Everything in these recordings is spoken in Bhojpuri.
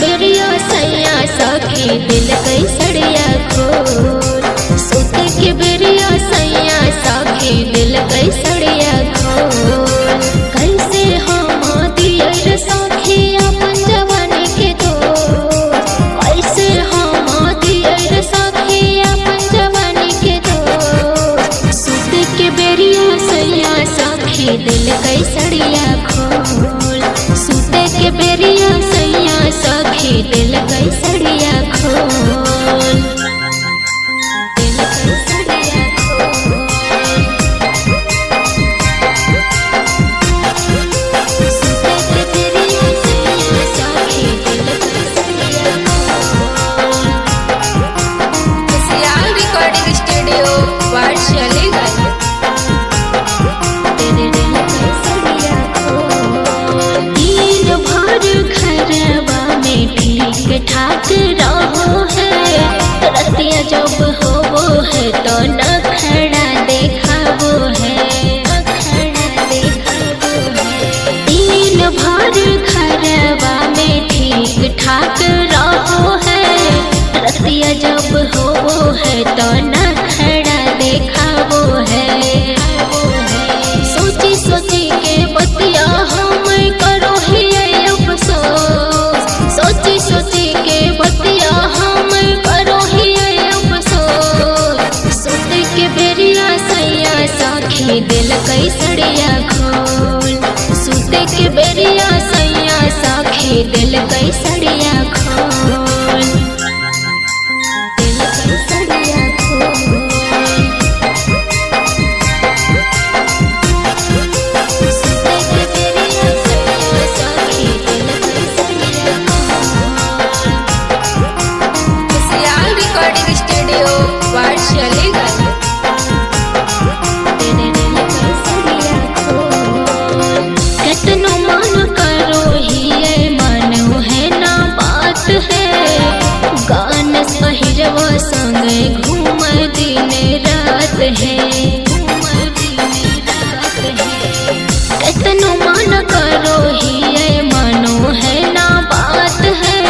बेरिया सैया सखी दिल कई सड़िया खोल। सुत के बेरिया सैया सखी दिल कई सड़िया खोल। कैसे हम दियर सखी अपन जवानी के दोस्त, कैसे हम दियर सखी अपन जवानी के दोस्त। सुत के बेरिया सैया सखी दिल कई सड़िया खोल। सुत के बेरिया सैया सखी दिल कई सड़िया खोल। दिल कई सड़िया खोल। सुत के बेरिया सैया सखी दिल कई सड़िया खोल। सियाल रिकॉर्डिंग स्टूडियो वार्षली गली। तेरे दिल कई सड़िया खोल। दिन भर घरवा में ठीक ठाक रहो है, रतिया जब होवो है तो नखरा देखावो है, नखरा देखावो है। दिन भर घरवा में ठीक ठाक रहो है, रतिया जब होवो है तो नखरा देखावो है। सोची सोची के बतिया हम करो ही अफसोस, सोची सोची के बतिया हम करो ही अफसोस। सुत के बेरिया सैया सखी दिल कई सड़िया खोल। सुत के बेरिया सैया सखी दिल कई सड़िया खोल। दिल कई सड़िया खोल। सुत के बेरिया सैया सखी दिल कई सड़िया खोल। सियाल रिकॉर्डिंग स्टूडियो वार्षली गली। तेरे दिल कई सड़िया खोल। कितनो मन करो ही ये मानो है ना बात है, गान पहिरवा संग घूम दिन रात है, घूम दिन रात है। कितनो मन करो ही ये मानो है ना बात है,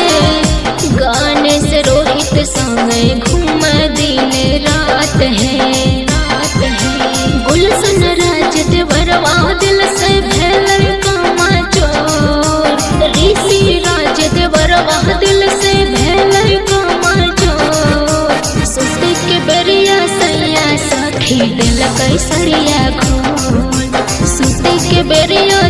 गाने से रोहित संग घूम दिन रात है, रात है। गुलशन राज देवरवा दिल से भेल कामा चोर, ऋषि राज देवरवा दिल से भेल कामा चोर। सुत के बेरिया सैया सखी दिल कई सड़िया खोल। सुत के बेरिया